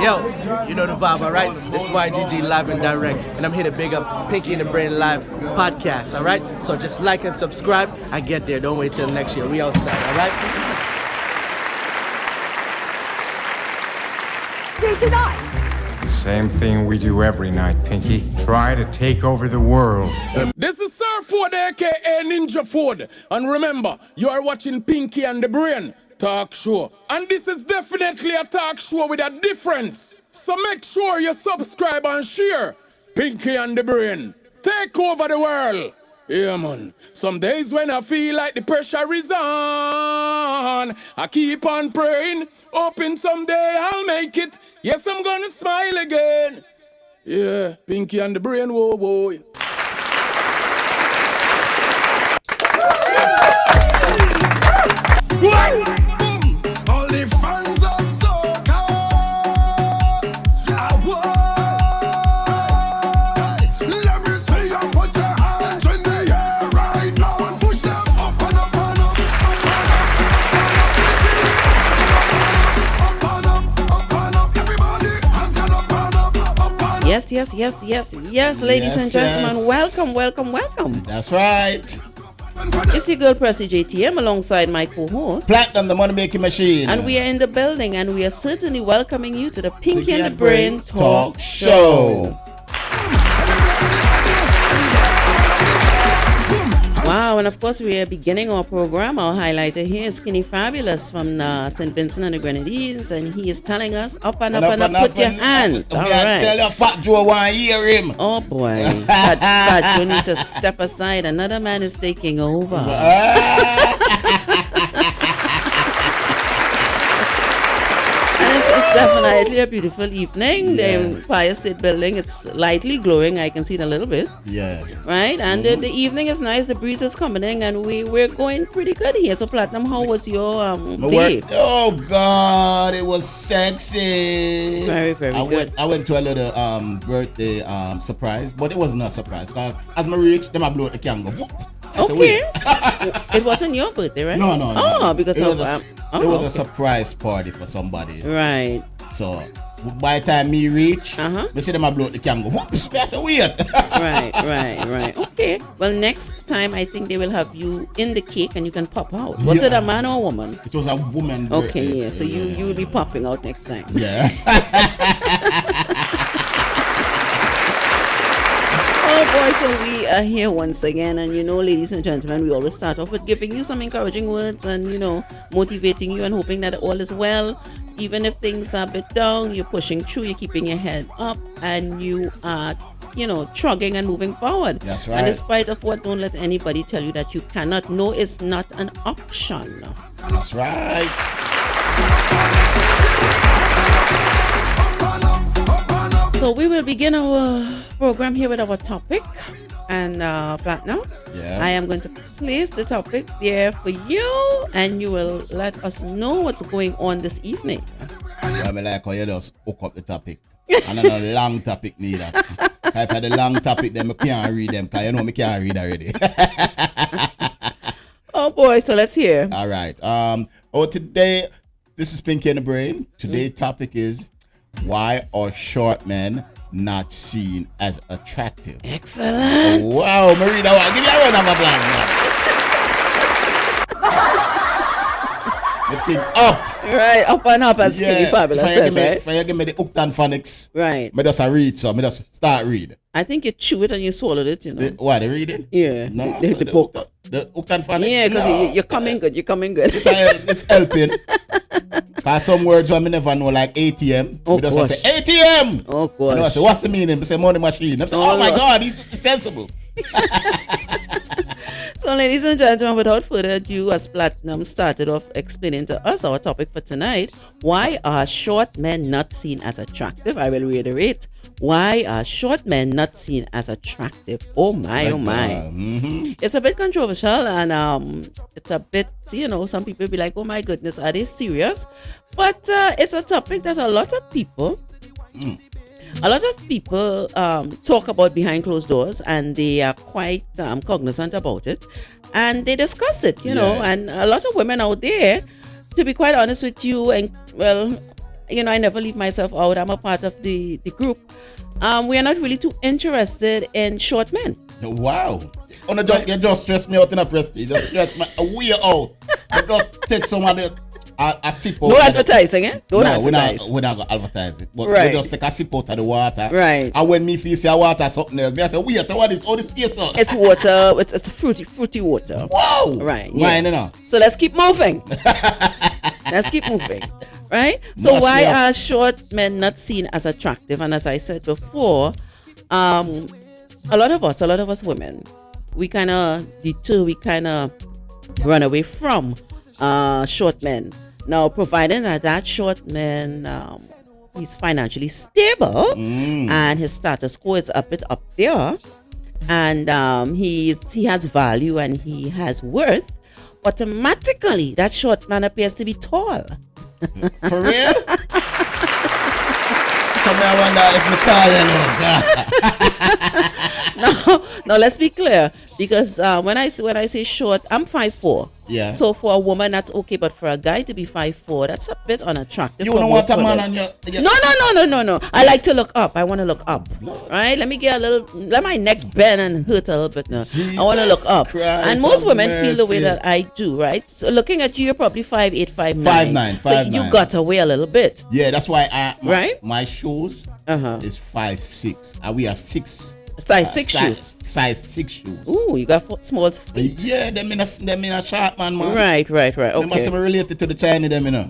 Yo, you know the vibe, alright? This is YGG live and direct, and I'm here to big up Pinky and the Brain Live podcast, alright? So just like and subscribe and get there. Don't wait till next year. We outside, alright? Do tonight. Same thing we do every night, Pinky. Try to take over the world. This is Sir Ford, aka Ninja Ford. And remember, you are watching Pinky and the Brain talk show. And this is definitely a talk show with a difference. So make sure you subscribe and share. Pinky and the Brain. Take over the world. Yeah, man. Some days when I feel like the pressure is on, I keep on praying, hoping someday I'll make it. Yes, I'm gonna smile again. Yeah, Pinky and the Brain, whoa, whoa. All the fans of soca, let me see you put your hands in the air right now and push them up and up and up, up and up, up and up. Everybody hands gone up and up, up and up. Yes, ladies and gentlemen, welcome. That's right. It's your girl, Presti JTM, alongside my co-host. Platinum, the money-making machine. And we are in the building, and we are certainly welcoming you to the Pinky and the Brain Talk Show. Wow, and of course we are beginning our program. Our highlighter here is Skinny Fabulous from St. Vincent and the Grenadines, and he is telling us up and up, put your hands. All right. Tell your Fat Joe want to hear him. Oh boy, Fat Joe need to step aside. Another man is taking over. It's definitely a beautiful evening. Yeah. The Empire State Building, it's lightly glowing. I can see it a little bit. Yeah. Right? And the evening is nice. The breeze is coming in, and we're going pretty good here. So, Platinum, how was your day? Oh, God, it was sexy. Very, very good. I went to a little birthday surprise, but it wasn't a surprise. Because as I reached, them I blew out the candle. Whoop. Okay. It wasn't your birthday, right? No. Oh, because it of... it was a surprise party for somebody. Right. So, by the time me reach, they say them I blow out the candle. Whoops, that's weird. Right. Okay. Well, next time I think they will have you in the cake and you can pop out. Was it a man or a woman? It was a woman. Okay, birthday. yeah. So you will be popping out next time. Yeah. Oh boy, so we are here once again, and ladies and gentlemen, we always start off with giving you some encouraging words and motivating you and hoping that all is well. Even if things are a bit down, you're pushing through, you're keeping your head up, and you are trudging and moving forward. That's right. And despite of what, don't let anybody tell you that you cannot. No, it's not an option. That's right. So we will begin our program here with our topic, and Platinum, I am going to place the topic there for you, and you will let us know what's going on this evening. I like how you just hook up the topic, and then a long topic neither. If I had a long topic, then I can't read them, because I can't read already. Oh boy, so let's hear. All right. Today, this is Pinky and the Brain. Today's topic is, why are short men not seen as attractive? Excellent. Wow, Marina, give me a round of applause. Lifting up. Right, up and up as Skinny Fabulous says, right? If you give me the Uctan phonics, right. I just read, so I just start read. I think you chew it and you swallowed it, What, the reading? Yeah. No, the book. The Uctan phonics? Yeah, because you're coming good, It's helping. Because some words I never know, like ATM. Oh, I just gosh. say, ATM! Oh, gosh. And I say, what's the meaning? I say, money machine. I say, oh my God, he's sensible. So, ladies and gentlemen, without further ado, as Platinum started off explaining to us our topic for tonight, why are short men not seen as attractive? I will reiterate. Why are short men not seen as attractive? Oh my. It's a bit controversial, and it's a bit, some people be like, oh my goodness, are they serious? But it's a topic that a lot of people talk about behind closed doors, and they are quite cognizant about it, and they discuss it, and a lot of women out there, to be quite honest with you, and well, I never leave myself out. I'm a part of the group. We are not really too interested in short men. Wow. Oh, no, you just stress me out in a prestige. You just stress me way out. You just take somebody a sip out. No advertising, eh? Don't advertise. We're not going to advertise it. But Right. you just take a sip out of the water. Right. And when me feel say water something else, me I say, wait, what is all this taste of? It's water. It's a fruity water. Wow. Right. Mine, you know. So let's keep moving. Let's keep moving. Right? So Must why be up. are short men not seen as attractive? And as I said before, a lot of us women, we kind of deter, we kind of run away from short men. Now, providing that short man, he's financially stable and his status quo is a bit up there, and he has value and he has worth, automatically that short man appears to be tall. For real? Somebody I wonder if me tall, you know. Now let's be clear, because when I say short, I'm 5'4". Yeah. So for a woman that's okay, but for a guy to be 5'4", that's a bit unattractive. You for don't most want a man women. on your... No. I like to look up. I want to look up. Right? Let me get a little. Let my neck bend and hurt a little bit now. I want to look up. Christ And most of women feel the way mercy. that I do. Right? So looking at you, you're probably 5'8", 5'9". 5'9", So you 5'9". got away a little bit. Yeah, that's why Right? my shoes is 5'6". And we are 6. Size 6 shoes. Size 6 shoes. Ooh, you got small feet. Yeah, them in a short man, man. Right. They must Okay. be related to the Chinese, them, you know.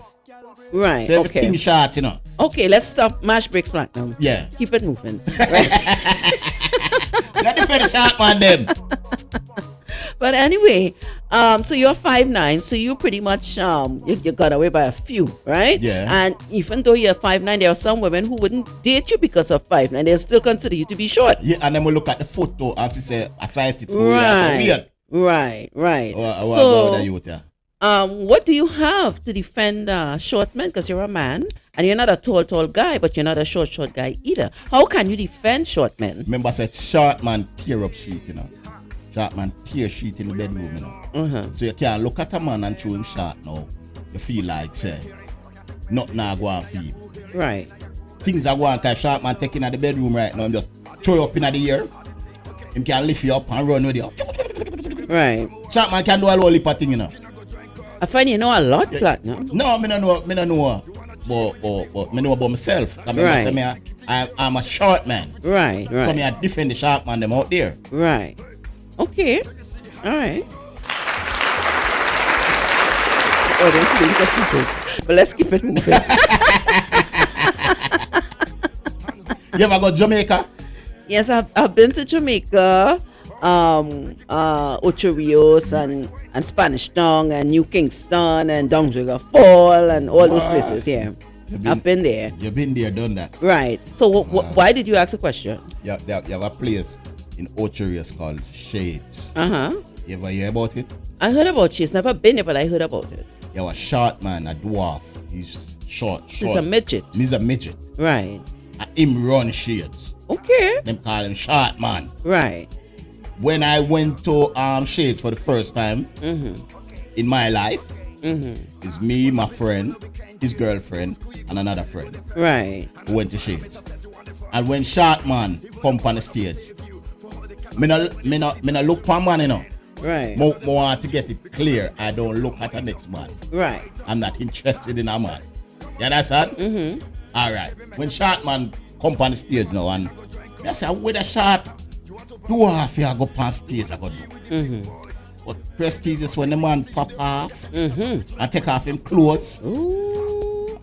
Right. So everything Okay. short, you know. Okay, let's stop Mash Breaks Platinum. Yeah. Keep it moving. Right? That defend the short man, them. But anyway, so you're 5'9", so you pretty much you got away by a few, right? Yeah. And even though you're 5'9", there are some women who wouldn't date you because of 5'9". They'll still consider you to be short. Yeah, and then we look at the photo as he say a size 6. Weird. Right. What What do you have to defend short men? Because you're a man and you're not a tall guy, but you're not a short guy either. How can you defend short men? Remember, I said short man tear up sheet, you know. Short man tear sheet in the bedroom, you know. So you can't look at a man and show him short now. You feel like, say, nothing I go and feel. Right. Things are going because short man taking at the bedroom right now and just throw you up in the air. Him can lift you up and run with you. Right. Short man can do a whole heap of thing, you know. I find you know a lot, Platinum. No, I don't know. But I know about myself. I mean, Right. I'm a short man. Right. So I defend the short man them out there. Right. Okay. All right. The audience didn't get the joke, but let's keep it moving. You ever go to Jamaica? Yes, I've been to Jamaica, Ocho Rios and Spanish Town and New Kingston and Dongsriga Fall and all those places. Yeah, I've been there. You've been there, done that. Right. So why did you ask a question? You have a place in Ocho Rios called Shades. You ever hear about it? I heard about Shades. Never been there, but I heard about it. You have a short man, a dwarf. He's short. He's a midget. He's a midget. Right. And him run Shades. Okay. Them call him short man. Right. When I went to Shades for the first time in my life, it's me, my friend, his girlfriend, and another friend Right. who went to Shades. And when short man come on the stage, me no look for man, you know. Right. More want to get it clear. I don't look at the next man. Right. I'm not interested in a man. You understand? All right. When short man come on the stage now, and I say, with a short dwarf here go on stage, I go do. But prestige is when the man pop off and take off him clothes. Ooh.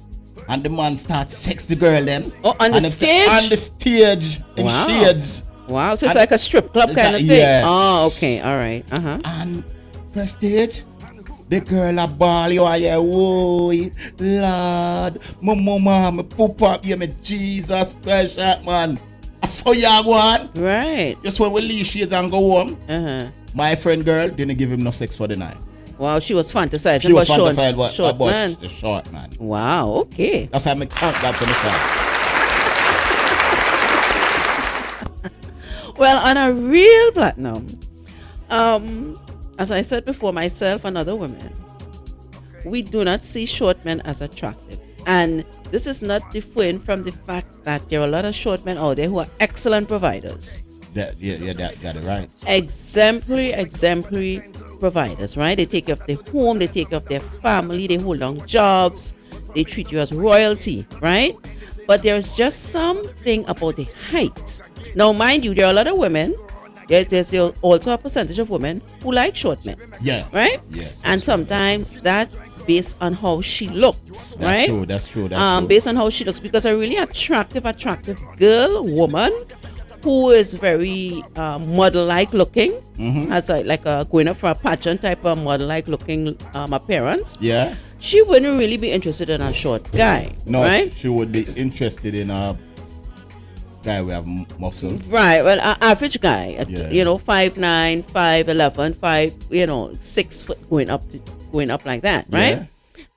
And the man starts sex the girl then. Oh, on the And them say, stage? On the stage in Wow. Shades. Wow. So it's And like a strip club it's kind of like- thing. yes. Oh, okay. All right. And prestige, the girl a ball, you are here, whoa, Lord, mama, poop up, you me Jesus Christ, man. I saw you go on. Right. Just when we leave Shades and go home, Uh-huh. my friend girl didn't give him no sex for the night. Wow, she was fantasizing She was about fantasized short about man. the short man. Wow, okay. That's how I thank God for the short. Well, on a real platinum, as I said before, myself and other women, we do not see short men as attractive. And this is not different from the fact that there are a lot of short men out there who are excellent providers. That got it right. Exemplary providers, right? They take care of their home, they take care of their family, they hold down jobs, they treat you as royalty, right? But there's just something about the height. Now, mind you, there are a lot of women. There's also a percentage of women who like short men. Yeah. Right? Yes. And sometimes that's based on how she looks, right? That's true. Based on how she looks, because a really attractive girl, woman, who is very model-like looking, has like a going up for a pageant type of model-like looking appearance. Yeah. She wouldn't really be interested in a short guy, No, right? she would be interested in a guy with muscle. Right. Well, an average guy, Yeah. 5'9", 5'11", 6 foot going up like that, right? Yeah.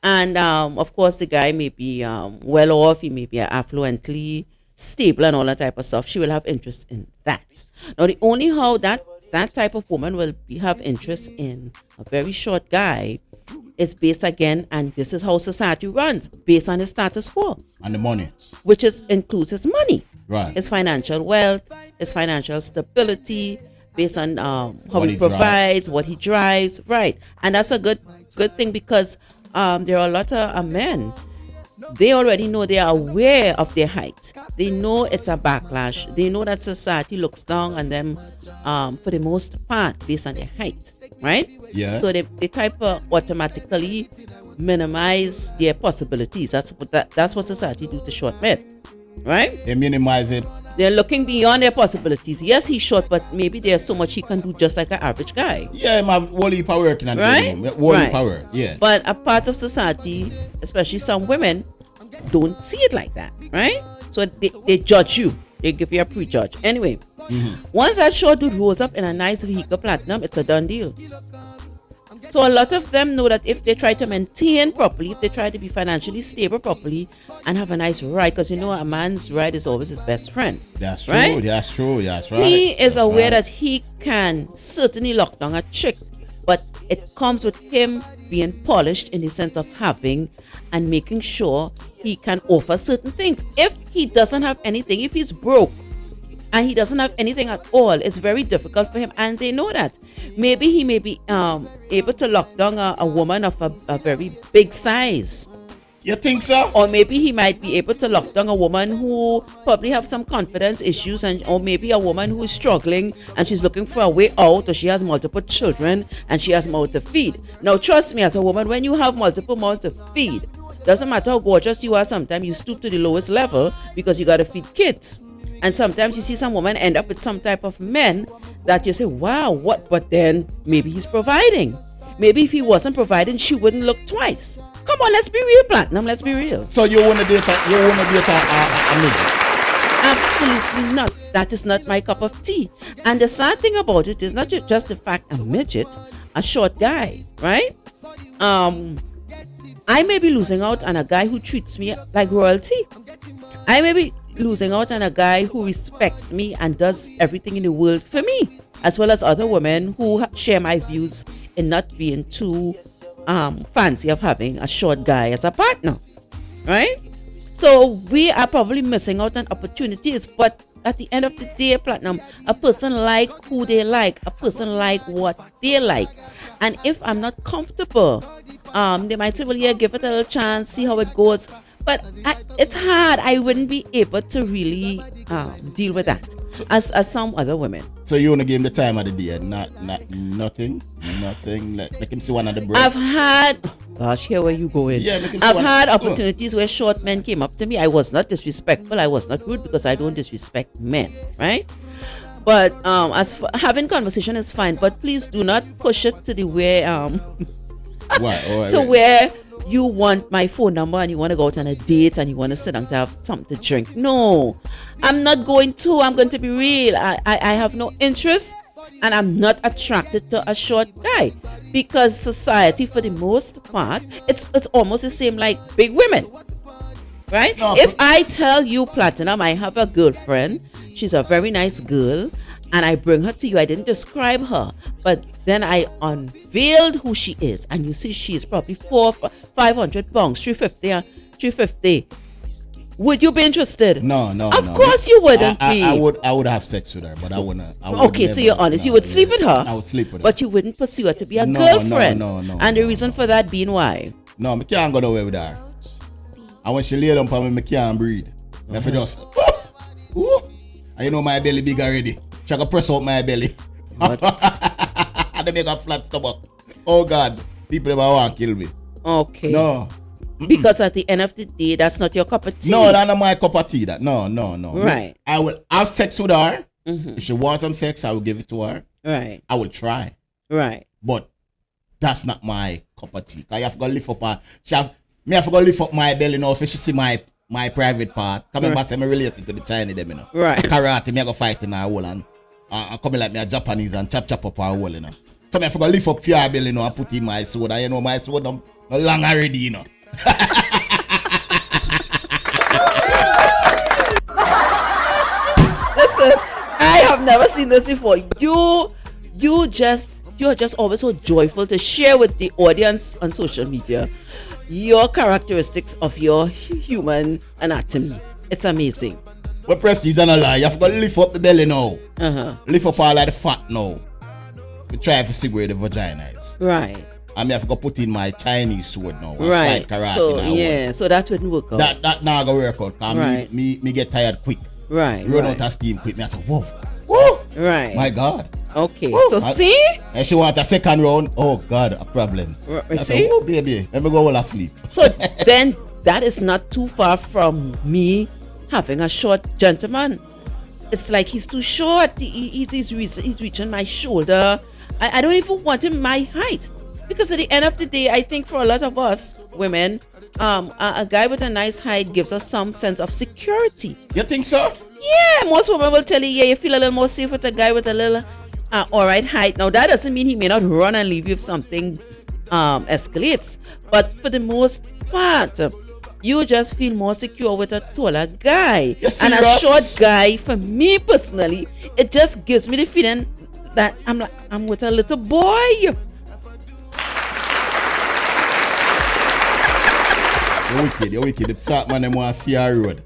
And of course, the guy may be well off. He may be affluently stable and all that type of stuff. She will have interest in that. Now, the only how that type of woman will have interest in a very short guy is based again, and this is how society runs, based on his status quo, And the money. which includes his money, Right. his financial wealth, his financial stability, based on how What he he provides, what he drives, right? And that's a good thing, because there are a lot of men. They already know, they are aware of their height. They know it's a backlash. They know that society looks down on them for the most part based on their height, right? Yeah. So they type automatically minimize their possibilities. That's what society do to short men, right? They minimize it. They're looking beyond their possibilities. Yes, he's short, but maybe there's so much he can do just like an average guy. Yeah, him have whole heap of working and Right? whole heap Right. of work. Yeah. But a part of society, especially some women, don't see it like that, right? So they judge you. They give you a prejudge. Anyway, once that short dude rolls up in a nice vehicle platinum, it's a done deal. So a lot of them know that if they try to maintain properly, if they try to be financially stable properly and have a nice ride, because a man's ride is always his best friend. That's true. Right? That's true. That's right. He is That's aware right. that he can certainly lock down a chick, but it comes with him being polished in the sense of having and making sure he can offer certain things. If he doesn't have anything, if he's broke and he doesn't have anything at all, it's very difficult for him, and they know that. Maybe he may be able to lock down a woman of a very big size. You think so? Or maybe he might be able to lock down a woman who probably have some confidence issues, or maybe a woman who is struggling and she's looking for a way out, or she has multiple children and she has mouth to feed. Now, trust me, as a woman, when you have multiple mouth to feed, doesn't matter how gorgeous you are, sometimes you stoop to the lowest level because you got to feed kids. And sometimes you see some women end up with some type of men that you say, wow, what? But then maybe he's providing. Maybe if he wasn't providing, she wouldn't look twice. Come on, let's be real, Platinum. Let's be real. So you wanna date a midget? Absolutely not. That is not my cup of tea. And the sad thing about it is not just the fact a midget, a short guy, right? I may be losing out on a guy who treats me like royalty. I may be losing out on a guy who respects me and does everything in the world for me, as well as other women who share my views in not being too fancy of having a short guy as a partner, right? So we are probably missing out on opportunities, but at the end of the day, Platinum, a person like who they like, a person like what they like. And if I'm not comfortable, they might say, well, yeah, give it a little chance, see how it goes. But it's hard. I wouldn't be able to really deal with that as some other women. So you wanna give him the time of the day? Nothing. Let him see one of the breasts. I've had, gosh, here where you going? Yeah, make him see I've one- had opportunities where short men came up to me. I was not disrespectful. I was not rude because I don't disrespect men, right? But as for having conversation is fine, but please do not push it to the way Why? to where you want my phone number and you want to go out on a date and you want to sit down to have something to drink. No, I'm not going to. I'm going to be real. I have no interest, and I'm not attracted to a short guy because society, for the most part, it's almost the same like big women, right? No. If I tell you, Platinum, I have a girlfriend, she's a very nice girl, and I bring her to you, I didn't describe her, but then I unveiled who she is, and you see she is probably 500 pounds, 350 350. Would you be interested? No. Of course you wouldn't be. I would have sex with her, but I wouldn't. Okay, so you're honest. You would sleep with her. I would sleep with her. But you wouldn't pursue her to be a No, girlfriend. no. And the reason for that being why? No, I can't go nowhere with her. And when she lay down on me, I can't breathe. I feel just, ooh. And you know my belly big already. She can press out my belly. And they make a flat stomach. Oh God, people never want to kill me. Okay. No. Because at the end of the day, that's not your cup of tea. No, that's not my cup of tea. That no. Right. I will have sex with her. Mm-hmm. If she wants some sex, I will give it to her. Right. I will try. Right. But that's not my cup of tea. Cause you have to go lift up her. Me have to go lift up my belly now if she see my private part. Come Right. back, say me related to the Chinese them, you know. Right. Karate, me I go fight in her hole and come like me a Japanese and chop up her hole, you know. So me have to go lift up your belly, you know, and put in my sword. And you know my sword no long already, you know. Listen, I have never seen this before. You're just always so joyful to share with the audience on social media your characteristics of your human anatomy. It's amazing. But Prestige and a lie, you have to go lift up the belly now. Lift up all of the fat now. We try to see where the vagina is. Right. And me have to go put in my Chinese sword now. And Right. fight karate So now. yeah, so that wouldn't work out. That now go work out. Cause Right. me get tired quick. Right. Run Right. out of steam quick. Me I say, whoa. Right. My God. Okay. Woo. So see? And she want a second round. Oh God, a problem. I See? say, oh baby, let me go all asleep. So then that is not too far from me having a short gentleman. It's like he's too short. He's reaching my shoulder. I don't even want him my height. Because at the end of the day, I think for a lot of us women, a guy with a nice height gives us some sense of security. You think so? Yeah, most women will tell you, yeah, you feel a little more safe with a guy with a little alright height. Now that doesn't mean he may not run and leave you if something escalates. But for the most part, you just feel more secure with a taller guy. You And a serious? short guy, for me personally, it just gives me the feeling that I'm with a little boy. You're wicked. The fat man them want to see our road.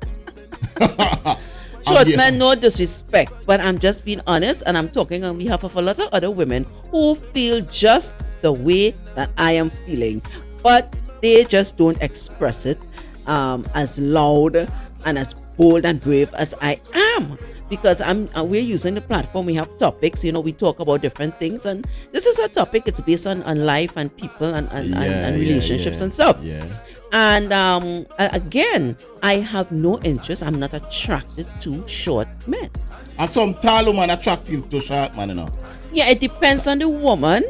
Short man, no disrespect, but I'm just being honest, and I'm talking on behalf of a lot of other women who feel just the way that I am feeling, but they just don't express it as loud and as bold and brave as I am. Because we're using the platform, we have topics, we talk about different things, and this is a topic, it's based on life and people and relationships and stuff. Yeah. And again, I have no interest. I'm not attracted to short men. And some tall woman attractive to short man, you know. Yeah, it depends on the woman,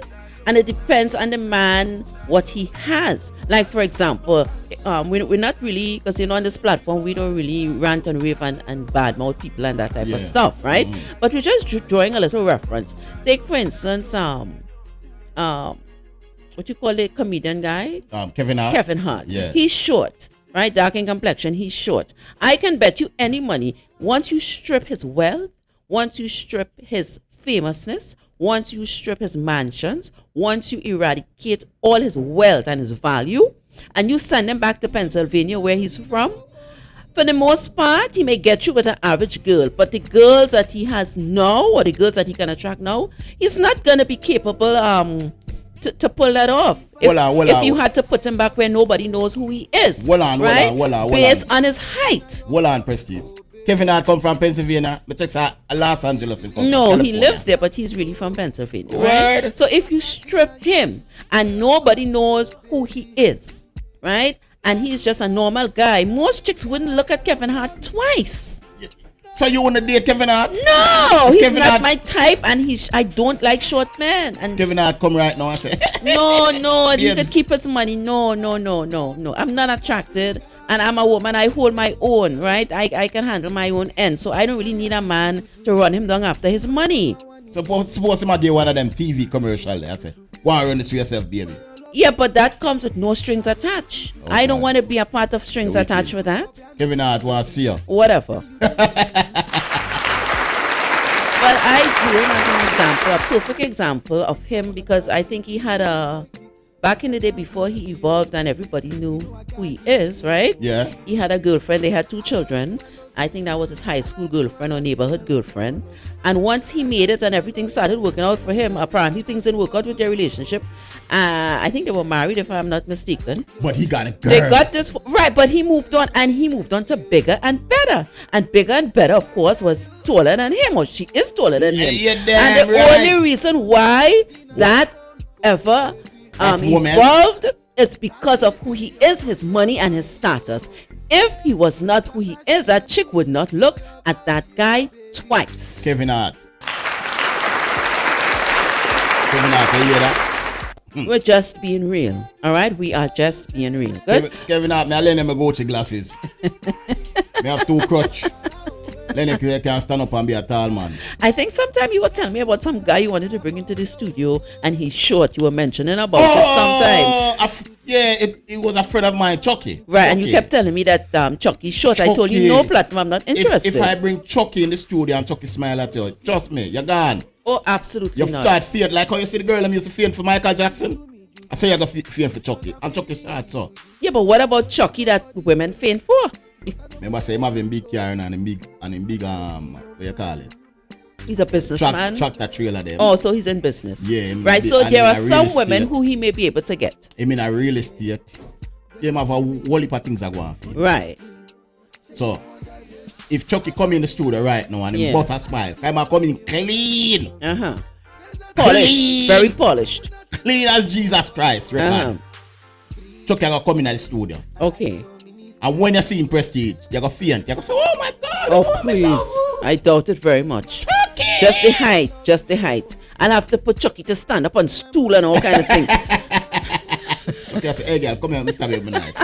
and it depends on the man, what he has. Like, for example, we're not really, because on this platform, we don't really rant and rave and badmouth people and that type of stuff, right? But we're just drawing a little reference. Take, for instance, what you call the comedian guy? Kevin Hart. Kevin Hart. Yeah. He's short, right? Dark in complexion. He's short. I can bet you any money, once you strip his wealth, once you strip his famousness, once you strip his mansions, once you eradicate all his wealth and his value, and you send him back to Pennsylvania where he's from, for the most part, he may get you with an average girl, but the girls that he has now, or the girls that he can attract now, he's not going to be capable to pull that off. If you had to put him back where nobody knows who he is. Based on his height. Hold on, Prestige. Kevin Hart come from Pennsylvania. But check Los Angeles. No, he lives there, but he's really from Pennsylvania. Right? Word. So if you strip him and nobody knows who he is, right? And he's just a normal guy, most chicks wouldn't look at Kevin Hart twice. So you wanna date Kevin Hart? No, he's Kevin not Hart, my type, and I don't like short men. And Kevin Hart come right now and say, no, he could Babes. keep his money. No. I'm not attracted, and I'm a woman. I hold my own, right? I can handle my own end, so I don't really need a man to run him down after his money. Suppose him a get one of them TV commercial there. I say, why run this for yourself, baby? Yeah, but that comes with no strings attached. Oh, I don't God. want to be a part of strings You're attached wicked. with that. Kevin Hart want to see you. Whatever. But I drew him as an example, a perfect example of him, because I think he had a back in the day before he evolved and everybody knew who he is, right? Yeah. He had a girlfriend. They had 2 children. I think that was his high school girlfriend or neighborhood girlfriend. And once he made it and everything started working out for him, apparently things didn't work out with their relationship. I think they were married, if I'm not mistaken. But he got a girl. They got this right, but he moved on, and he moved on to bigger and better. And bigger and better, of course, was taller than him, or she is taller than him. You're And damn the right. only reason why that ever That woman. evolved is because of who he is, his money, and his status. If he was not who he is, that chick would not look at that guy twice. Kevin Hart. Kevin Hart, you hear that? We're just being real, all right? We are just being real. Good. Kevin Hart, I lend him a Gucci glasses. Me have 2 crutch. Lenny can stand up and be a tall man. I think sometime you were telling me about some guy you wanted to bring into the studio, and he's short. You were mentioning about it sometime. It was a friend of mine, Chucky. Right, and you Chucky. kept telling me that Chucky's short. I told you, no, Platinum, I'm not interested. If I bring Chucky in the studio and Chucky smile at you, trust me, you're gone. Oh, absolutely You not. start fearing, like how you see the girl that used to fear for Michael Jackson. I say you're going to fear for Chucky. And Chucky short, so. Yeah, but what about Chucky that women faint for? Remember, say him having big car and him big, what you call it? He's a businessman. Tractor trailer them. Oh, so he's in business. Yeah, him right, be- so and there him are a some real women estate. who he may be able to get. I mean, a real estate. Him have a whole heap of things that go on for him. Right. So, if Chucky come in the studio right now and him Yeah. bust a smile, him a come in clean. Uh-huh. Polished. Clean. Very polished. Clean as Jesus Christ, reckon. Uh-huh. Chucky a go come in at the studio. Okay. And when you see him Prestige, you go faint. You go say, oh my God. Oh, my please. God. I doubt it very much. Chucky. Just the height. Just the height. I'll have to put Chucky to stand up on stool and all kind of things. Chucky say, hey girl, come here, Mr. With my knife.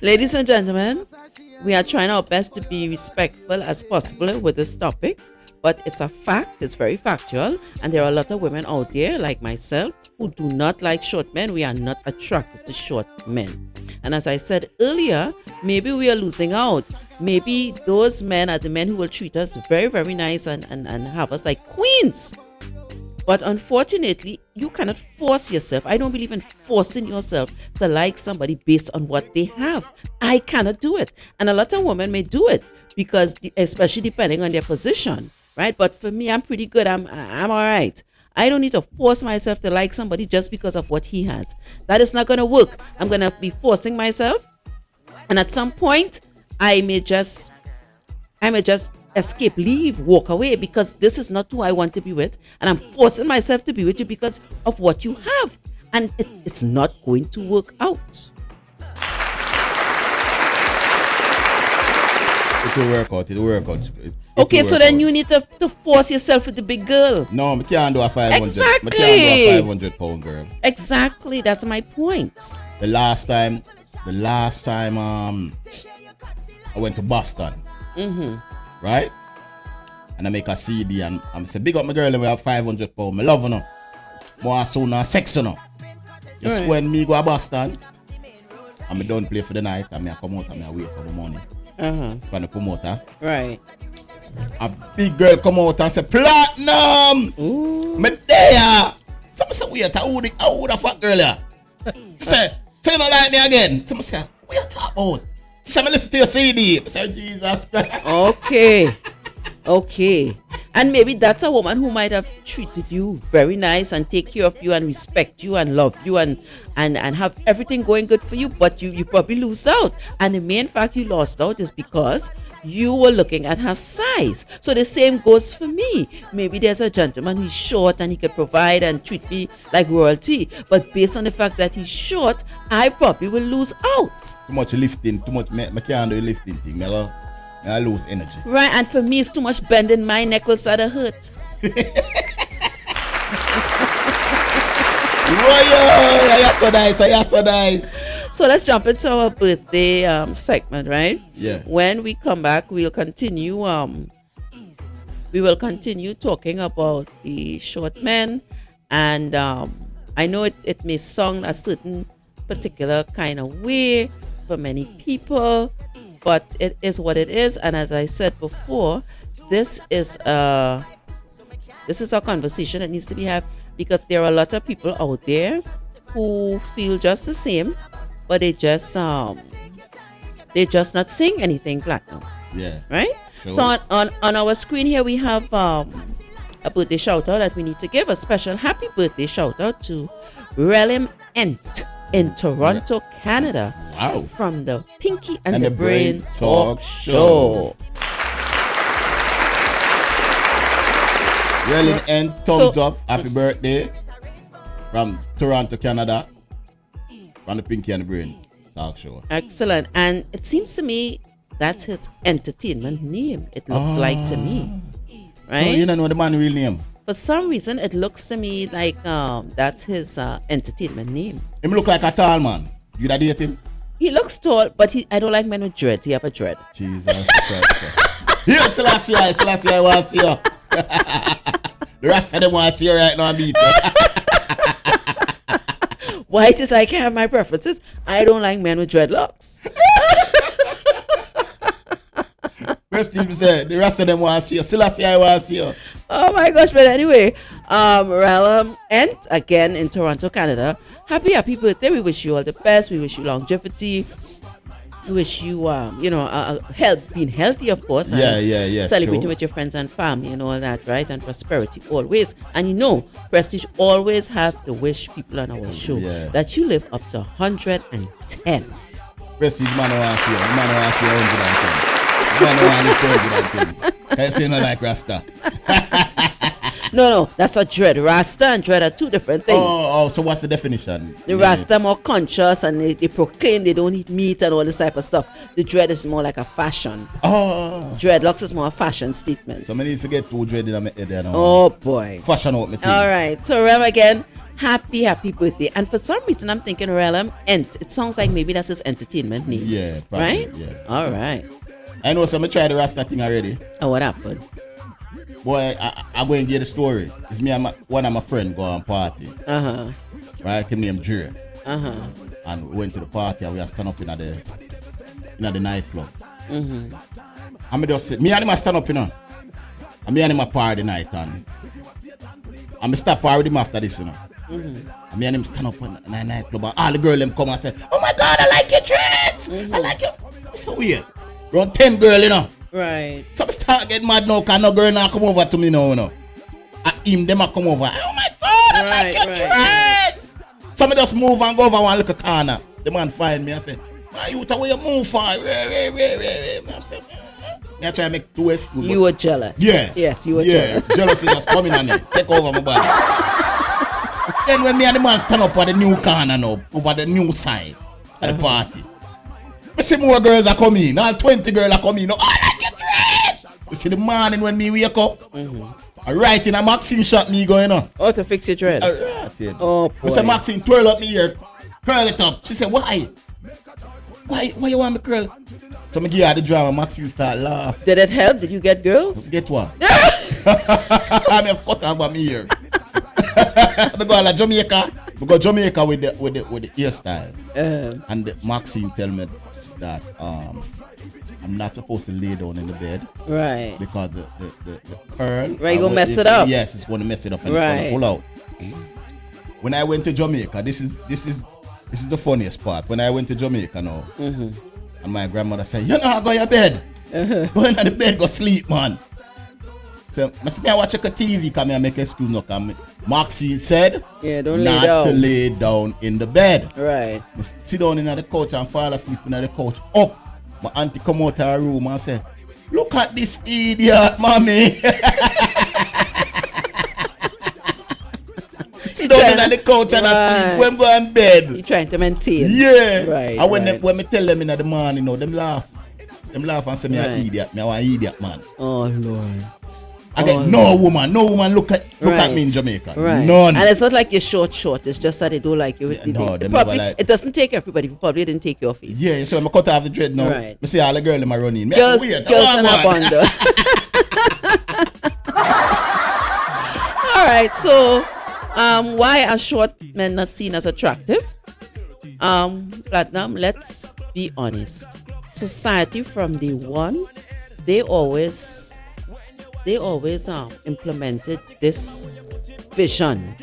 Ladies and gentlemen, we are trying our best to be respectful as possible with this topic, but it's a fact, it's very factual, and there are a lot of women out there like myself who do not like short men. We are not attracted to short men. And as I said earlier, maybe we are losing out. Maybe those men are the men who will treat us very, very nice and have us like queens. But unfortunately, you cannot force yourself. I don't believe in forcing yourself to like somebody based on what they have. I cannot do it. And a lot of women may do it because, especially depending on their position, right? But for me, I'm pretty good. I'm all right. I don't need to force myself to like somebody just because of what he has. That is not going to work. I'm going to be forcing myself. And at some point, I may just escape, leave, walk away because this is not who I want to be with. And I'm forcing myself to be with you because of what you have. And it's not going to work out. It will work out. It will work out. Okay, so then you need to force yourself with the big girl. No, I can't do a 500. Exactly. I can't do a 500 pound girl. Exactly, that's my point. The last time, I went to Boston. Right? And I make a CD and I'm say, big up my girl and we have 500 pounds. I love her now. More soon and sex her now. Just Right. when me go to Boston, and I don't play for the night and I come out and I wait for my money. From the promoter. Right. A big girl come out and say, Platinum! Me there! So I say, wait, who the fuck girl here? Say you don't like me again? So I say, what you talk about? Say, me listen to your CD. I say, Jesus Christ. Okay. And maybe that's a woman who might have treated you very nice and take care of you and respect you and love you and have everything going good for you, but you probably lose out. And the main fact you lost out is because you were looking at her size. So the same goes for me. Maybe there's a gentleman who's short and he could provide and treat me like royalty, but based on the fact that he's short, I probably will lose out. Too much lifting, too much, I can't do the lifting thing. I lose energy. Right, and for me, it's too much bending my neck will start to hurt. You're so nice. So let's jump into our birthday segment, right? Yeah. When we come back, we'll continue. We will continue talking about the short men, and I know it may sound a certain particular kind of way for many people, but it is what it is. And as I said before, this is a conversation that needs to be because there are a lot of people out there who feel just the same, but they just not sing anything platinum, Yeah. right? Sure. So on our screen here we have a birthday shout out that we need to give. A special happy birthday shout out to Relim Ent in Toronto, Canada, Wow. from the Pinky and the Brain Talk Show. Show. Relin and thumbs up. Happy birthday from Toronto, Canada. From the Pinky and the Brain Talk Show. Excellent. And it seems to me that's his entertainment name. It looks like to me. Right? So you don't know the man real name? For some reason, it looks to me like that's his entertainment name. Him look like a tall man. You that date him? He looks tall, but I don't like men with dreads. He have a dread. Jesus Christ. Here, Selassie, I want to see you. The rest of them want to see you right now, beat you. Why it is I can't have my preferences? I don't like men with dreadlocks. Steve said, the rest of them want to see you. Selassie, I want to see you. Oh my gosh, but anyway, Relam Ent, again in Toronto, Canada. Happy birthday. We wish you all the best. We wish you longevity. We wish you, being healthy, of course. And Yeah, celebrating sure. with your friends and family and all that, right? And prosperity always. And you know, Prestige always have to wish people on our show that you live up to 110. Prestige, man, I want to see you. The man want to see you 110. The man want to live 110. Can you say no like Rasta? No, that's a dread. Rasta and dread are two different things. Oh, so what's the definition? The Rasta more conscious and they proclaim they don't eat meat and all this type of stuff. The dread is more like a fashion. Oh. Dreadlocks is more a fashion statement. So many forget to dread in my head. Oh boy. Fashion out my thing. All right. So Rem again, happy birthday. And for some reason I'm thinking Relem Ent. It sounds like maybe that's his entertainment name. Yeah, probably, right? Yeah. All right. I know some try the Rasta thing already. Oh, what happened? Boy, I go and get the story. It's me and one of my friends go on party. Right? Him named Dre. And we went to the party and we are stand up in the nightclub. And me just say, me and him a stand up, you know. And me and him a party night and me stop party with him after this, you know. And me and him stand up in the nightclub and all the girls them come and say, oh my God, I like your dreads. I like your... It's so weird. Around 10 girls, you know. Right. So I start getting mad now because no girl now come over to me now, you know. And him, them a come over. Oh my God, I like your dreads. So I just move and go over one little corner. The man find me and say, man, you where you move for? I try to make two excuse. You were jealous. Yeah. Yes, you were jealous. Yeah, jealousy just coming on me. Take over my body. Then when me and the man stand up at the new corner now, over the new side at the party. I see more girls are coming. All 20 girls are coming. No, I like your dress. You see the morning when me wake up. I right in a Maxine shot me going on. Oh, to fix your dread. Oh, boy. I said, Maxine, twirl up me here. Curl it up. She said, why? Why you want me curl? So I give her the drama. Maxine start laugh. Did it help? Did you get girls? Get what? I'm a cut about me here. I go to Jamaica. We go Jamaica with the hairstyle. And Maxine tell me that I'm not supposed to lay down in the bed. Right. Because the curl. Right, you gonna mess it up. Yes, it's gonna mess it up and it's gonna pull out. When I went to Jamaica, this is the funniest part. When I went to Jamaica now, and my grandmother said, you know, go to your bed. Go in the bed, go sleep, man. So I watch a TV, come here, make excuse no come. Maxine said, don't not lay down. to lay down in the bed. Right. I sit down in the couch and fall asleep in the couch. Up, my auntie come out of her room and say, look at this idiot, mommy. Sit down in the couch and sleep when go in bed. You trying to maintain. Yeah. Right. And when me tell them in the morning, you know, them laugh. Them laugh and say me an idiot. Me an idiot, man. Oh Lord. Again, no woman look at me in Jamaica. Right. None. And it's not like you're short. It's just that they don't like you. It doesn't take everybody. Probably didn't take your face. Yeah, so I'm cut off the dread now. Right. I see all the girls in my running. Girls and a bundle. All right, so why are short men not seen as attractive? Platinum, let's be honest. Society from day one, they always implemented this vision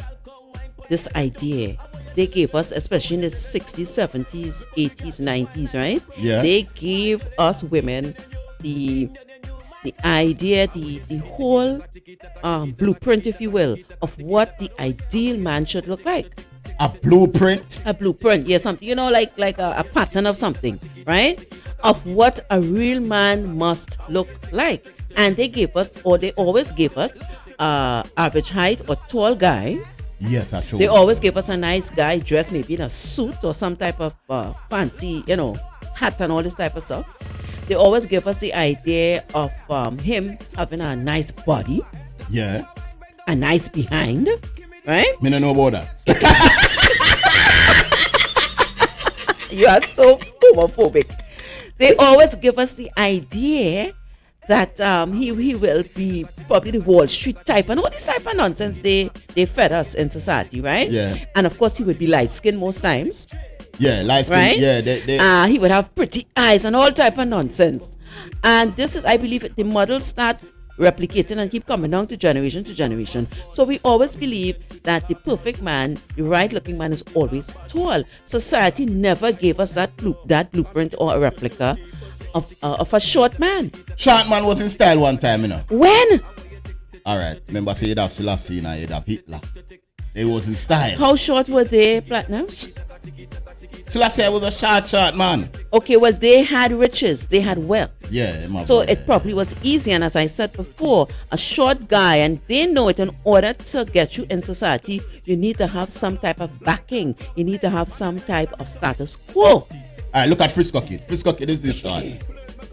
this idea. They gave us, especially in the 60s, 70s, 80s, 90s, right? Yeah. They gave us women the idea, the whole blueprint, if you will, of what the ideal man should look like. A blueprint. A blueprint, yeah, something, like a pattern of something, right? Of what a real man must look like. And they gave us, or they always gave us, average height or tall guy. Yes, I told They you. always give us a nice guy dressed maybe in a suit or some type of fancy, hat and all this type of stuff. They always give us the idea of him having a nice body, Yeah. a nice behind, right? Me no know about that. You are so homophobic. They always give us the idea that he will be probably the Wall Street type and all this type of nonsense they fed us in society, right? Yeah. And of course he would be light skinned most times, Yeah, light skin. right? Yeah, they He would have pretty eyes and all type of nonsense. And this is, I believe, the models start replicating and keep coming down to generation to generation. So we always believe that the perfect man, the right looking man, is always tall. Society never gave us that blueprint or a replica of a short man. short man was in style one time, When? All right. Remember, say you'd have Selassie and you'd have Hitler. It was in style. How short were they, Platinum? Selassie was a short man. Okay, well, they had riches, they had wealth. Yeah, my So boy. it probably was easy. And as I said before, a short guy, and they know it, in order to get you in society, you need to have some type of backing. You need to have some type of status quo. All right, look at Frisco Kid. Frisco Kid is this short. You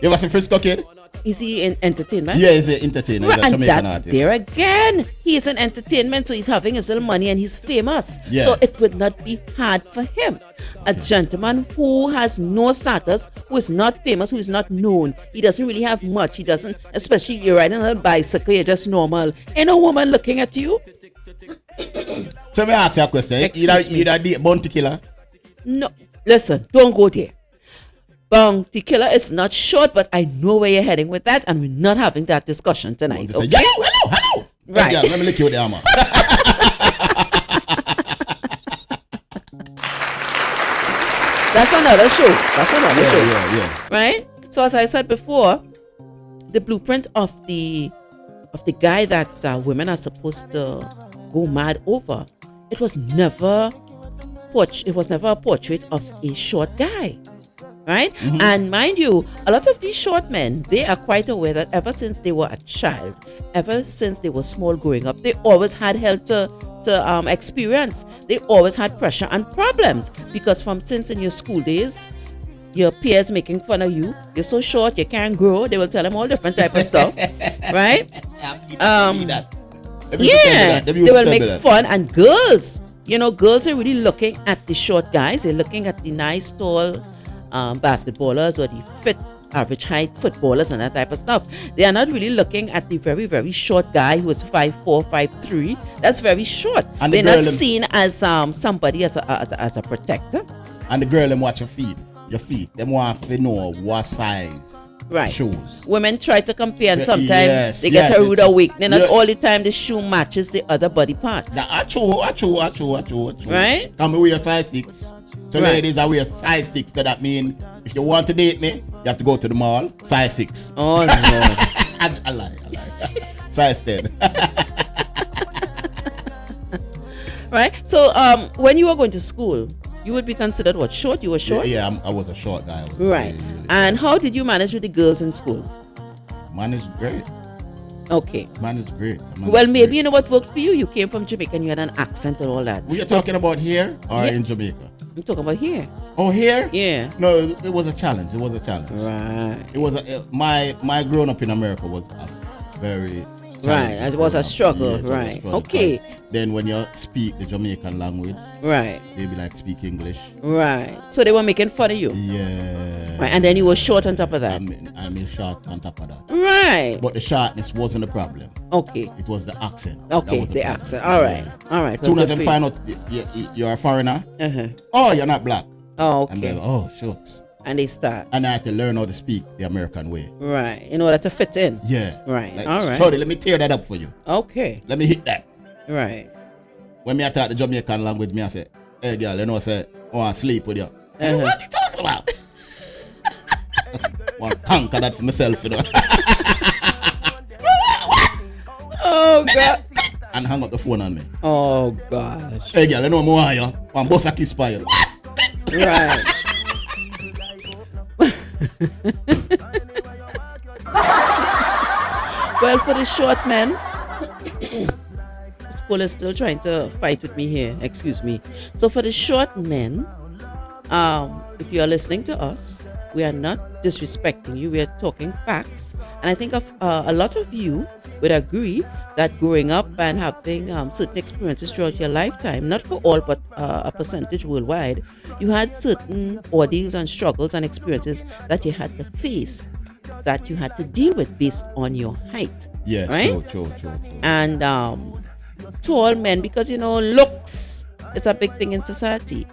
ever seen Frisco Kid? Is he in entertainment? Yeah, he's an entertainer. He's a and Jamaican that artist. there again, he's in entertainment, so he's having his little money and he's famous. Yeah. So it would not be hard for him. A gentleman who has no status, who is not famous, who is not known, he doesn't really have much. He doesn't, especially you're riding on a bicycle, you're just normal. Ain't no woman looking at you. So me ask you a question. Excuse me. Either date Bounty Killer. No, listen, don't go there. Bounty Killer is not short, but I know where you're heading with that, and we're not having that discussion tonight. They say, Okay? hello. Right. Yeah, let me lick you with the hammer. That's another show. That's another show. yeah. Right? So as I said before, the blueprint of the guy that women are supposed to go mad over, it was never a portrait of a short guy. Right? Mm-hmm. And mind you, a lot of these short men, they are quite aware that ever since they were a child, ever since they were small growing up, they always had hell to experience. They always had pressure and problems because since in your school days, your peers making fun of you, you're so short, you can't grow. They will tell them all different type of stuff, right? Yeah, they will make fun. And girls, girls are really looking at the short guys. They're looking at the nice tall basketballers or the fit average height footballers and that type of stuff. They are not really looking at the very, very short guy who is 5'4", 5'3". That's very short. And they're the not girl seen as somebody as a protector. And the girl them watch your feet. Them want to know what size Right. shoes. Women try to compare and Yeah, sometimes yes, they get yes, a rude it's- awakening. Not yeah. all the time the shoe matches the other body part. Now, achoo. Right? Come wear size 6. So Right. ladies, I wear size 6. So that mean if you want to date me, you have to go to the mall. Size 6. Oh no. I lie. Size 10. Right? So when you were going to school, you would be considered what? Short? You were short? Yeah, I was a short guy. I was Right. really, really And how did you manage with the girls in school? managed great. Okay. Managed great. Well, maybe you know what worked for you. You came from Jamaica and you had an accent and all that. We are talking about here or Yeah. in Jamaica? I'm talking about here. Oh, here? Yeah. No, it was a challenge. Right. It was my growing up in America was a very Right. challenging It was a growing up. struggle. Yeah, it was a Right. struggle, Okay. 'cause Then when you speak the Jamaican language, Right. they be like speak English. Right. So they were making fun of you. Yeah. Right. And then you were short on top of that. I'm short on top of that. Right. But the shortness wasn't the problem. Okay. It was the accent. That Okay. was The problem. accent. All right. Yeah. All right. As soon Well, as good they for find out you're a foreigner, you. Uh-huh. oh, you're not black. Oh, And okay. they're like, oh, shucks. And they start. And I had to learn how to speak the American way. Right. In order to fit in. Yeah. Right. Like, All right. Sorry, let me tear that up for you. Okay. Let me hit that. Right. when me attack the Jamaican language, me I say, hey girl, you know say, I want to sleep with you. What you talking about? I want to conquer that for myself, you know. Oh, God. And hang up the phone on me. Oh, gosh. Hey girl, you know me want you. Want bust a kiss by you. What? Right. Well, for the short men, school is still trying to fight with me here. Excuse me. So for the short men, if you are listening to us, we are not disrespecting you. We are talking facts, and I think a lot of you would agree that growing up and having certain experiences throughout your lifetime, not for all, but a percentage worldwide, you had certain ordeals and struggles and experiences that you had to face, that you had to deal with based on your height. Yeah, right? True. And tall men, because looks is a big thing in society.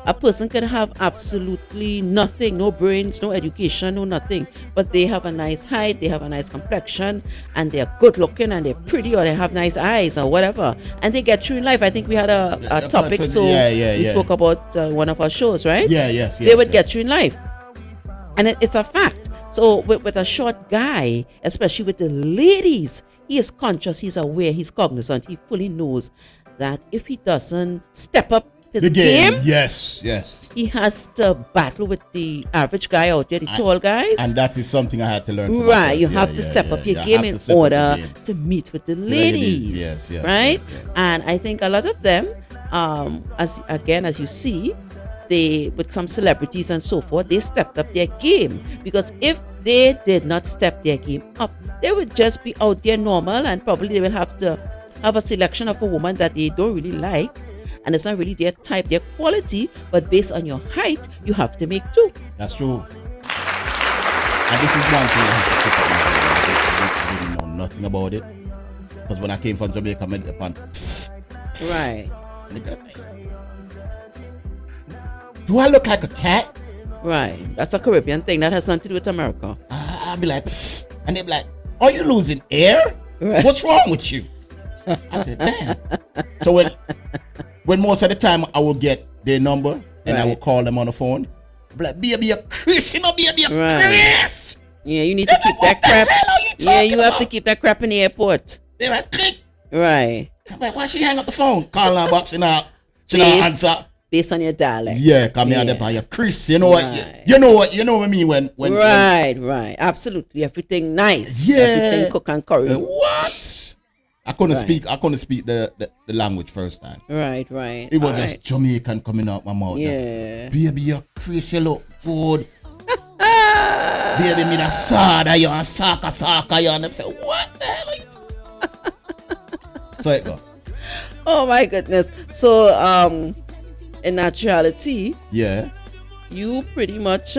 A person can have absolutely nothing, no brains, no education, no nothing, but they have a nice height, they have a nice complexion, and they're good looking, and they're pretty, or they have nice eyes, or whatever, and they get through in life. I think we had a topic, so we spoke about one of our shows, right? Yes. They would get through in life, and it's a fact. So with a short guy, especially with the ladies, he is conscious, he's aware, he's cognizant, he fully knows that if he doesn't step up his game, yes, he has to battle with the average guy out there, the tall guys. And that is something I had to learn. Right, myself. you have to step up your game in order to meet with the ladies. Yes, right? Yes. And I think a lot of them, as you see, they, with some celebrities and so forth, they stepped up their game, because if they did not step their game up, they would just be out there normal, and probably they will have to have a selection of a woman that they don't really like, and it's not really their type, their quality, but based on your height, you have to make do. That's true. And this is one thing I had to step up my game. I didn't know nothing about it, because when I came from Jamaica, I met upon right. Do I look like a cat? Right. That's a Caribbean thing. That has nothing to do with America. I'll be like, psst, and they'll be like, are you losing air? Right. What's wrong with you? I said, damn. So when most of the time I will get their number and I will call them on the phone, I'll be like, baby, a Chris, baby, a Chris. Yeah, you need to keep that crap. Yeah, you have to keep that crap in the airport. They're like, click. Right. I'm like, why she hang up the phone? Call her box and she not answer. Based on your dialect. Yeah, come here there by your Chris. You know what? You know what I mean when right. Absolutely. Everything nice. Yeah. Everything cook and curry. What? I couldn't speak the language first time. Right. It was just Jamaican coming out my mouth. Yeah. Baby, your Chris, you look good. Baby, me the sada, you and saka, you and them say, what the hell are you talking? So it go. Oh my goodness. So in actuality, yeah, you pretty much